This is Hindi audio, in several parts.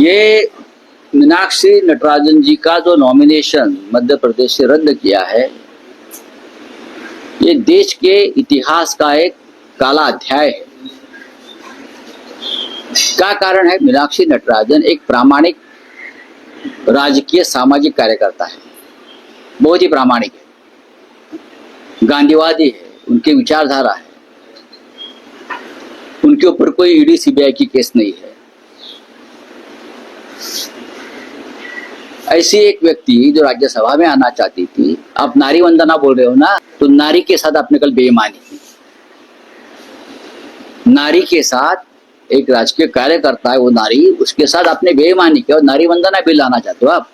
ये मीनाक्षी नटराजन जी का जो नॉमिनेशन मध्य प्रदेश से रद्द किया है, ये देश के इतिहास का एक काला अध्याय है। क्या कारण है? मीनाक्षी नटराजन एक प्रामाणिक राजकीय सामाजिक कार्यकर्ता है, बहुत ही प्रामाणिक है, गांधीवादी है, उनकी विचारधारा है, उनके ऊपर कोई ईडी सीबीआई की केस नहीं है। ऐसी एक व्यक्ति जो राज्यसभा में आना चाहती थी, आप नारी वंदना बोल रहे हो ना, तो नारी के साथ आपने कल बेईमानी की। नारी के साथ एक राजकीय कार्यकर्ता है वो नारी, उसके साथ आपने बेईमानी की और नारी वंदना बिल लाना चाहते हो आप।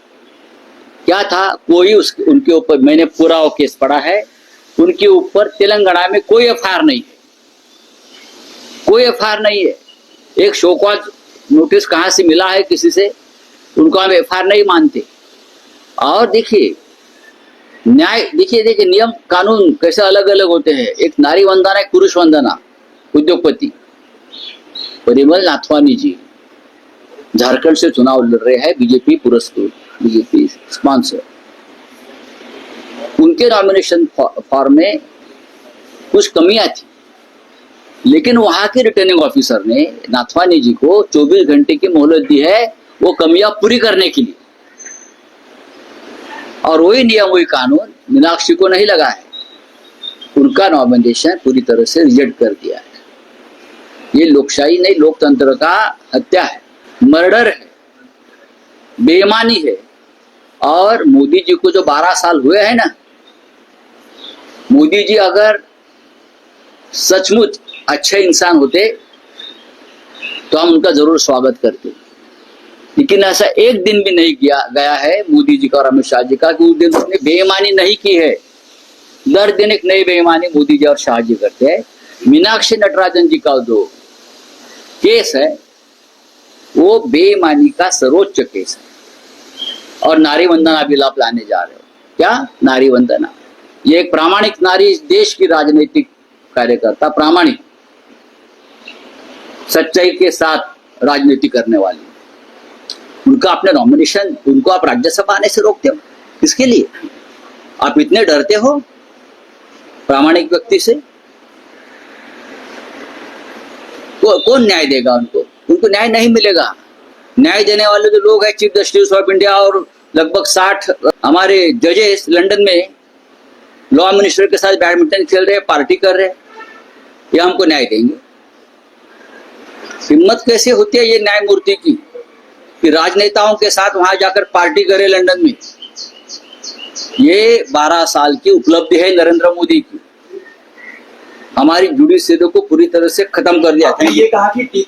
क्या था? कोई उनके ऊपर, मैंने पूरा वो केस पढ़ा है, उनके ऊपर तेलंगाना में कोई एफआईआर नहीं है, कोई एफआईआर नहीं है। एक शोकॉज नोटिस कहां से मिला है किसी से, उनको हम एफआईआर नहीं मानते। और देखिए न्याय, देखिए नियम कानून कैसे अलग अलग होते हैं। एक नारी वंदना, एक पुरुष वंदना। उद्योगपति परिमल नाथवानी जी झारखंड से चुनाव लड़ रहे हैं, बीजेपी पुरस्कृत, बीजेपी स्पॉन्सर। उनके नॉमिनेशन फॉर्म में कुछ कमियां थी, लेकिन वहां के रिटर्निंग ऑफिसर ने नाथवानी जी को 24 घंटे की मोहलत दी है वो कमियां पूरी करने के लिए। और वही नियम, वही कानून मीनाक्षी को नहीं लगा है, उनका नॉमिनेशन पूरी तरह से रिजेक्ट कर दिया है। ये लोकशाही नहीं, लोकतंत्र का हत्या है, मर्डर है, बेईमानी है। और मोदी जी को जो 12 साल हुए हैं ना, मोदी जी अगर सचमुच अच्छे इंसान होते तो हम उनका जरूर स्वागत करते, लेकिन ऐसा एक दिन भी नहीं गया है मोदी जी का और अमित शाह जी का कि उस दिन उन्होंने बेईमानी नहीं की है। दर दिन एक नई बेईमानी मोदी जी और शाह जी करते हैं। मीनाक्षी नटराजन जी का जो केस है वो बेईमानी का सर्वोच्च केस है। और नारी वंदना बिल आप लाने जा रहे हो। क्या नारी वंदना? ये एक प्रामाणिक नारी, इस देश की राजनीतिक कार्यकर्ता, प्रामाणिक, सच्चाई के साथ राजनीति करने वाली, उनका अपने नॉमिनेशन, उनको आप राज्यसभा आने से रोकते हो, किसके लिए? आप इतने डरते हो प्रामाणिक व्यक्ति से? कौन न्याय देगा उनको? उनको न्याय नहीं मिलेगा। न्याय देने वाले जो लोग हैं, चीफ जस्टिस ऑफ इंडिया और लगभग 60 हमारे जजेस लंदन में लॉ मिनिस्टर के साथ बैडमिंटन खेल रहे हैं, पार्टी कर रहे हैं, ये हमको न्याय देंगे? हिम्मत कैसे होती है ये न्यायमूर्ति की कि राजनेताओं के साथ वहां जाकर पार्टी करे लंदन में? ये 12 साल की उपलब्धि है नरेंद्र मोदी की, हमारी जुडिशरी को पूरी तरह से खत्म कर दिया। ये कहा कि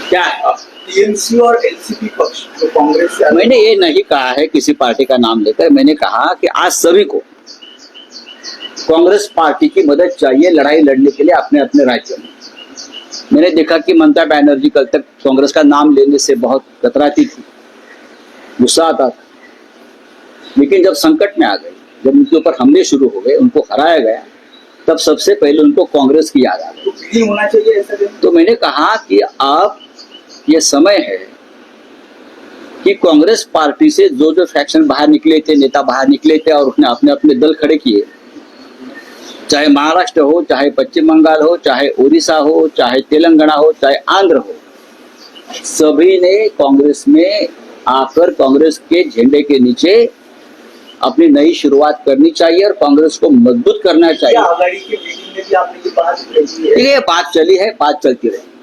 क्या टीएमसी और एनसीपी पक्ष जो कांग्रेस से, मैंने ये नहीं कहा है किसी पार्टी का नाम लेकर, मैंने कहा कि आज सभी को कांग्रेस पार्टी की मदद चाहिए लड़ाई लड़ने के लिए अपने अपने राज्य में। मैंने देखा कि ममता बनर्जी कल तक कांग्रेस का नाम लेने से बहुत कतराती थी, गुस्सा आता था, लेकिन जब संकट में आ गई, जब उनके ऊपर हमले शुरू हो गए, उनको हराया गया, तब सबसे पहले उनको कांग्रेस की याद आ गई। तो होना चाहिए ऐसा। तो मैंने कहा कि अब ये समय है कि कांग्रेस पार्टी से जो फैक्शन बाहर निकले थे, नेता बाहर निकले थे और उसने अपने अपने दल खड़े किए, चाहे महाराष्ट्र हो, चाहे पश्चिम बंगाल हो, चाहे उड़ीसा हो, चाहे तेलंगाना हो, चाहे आंध्र हो, सभी ने कांग्रेस में आकर कांग्रेस के झंडे के नीचे अपनी नई शुरुआत करनी चाहिए और कांग्रेस को मजबूत करना चाहिए। आघाड़ी की मीटिंग में भी आपने ये बात कही है। ये बात चली है, बात चलती रहे।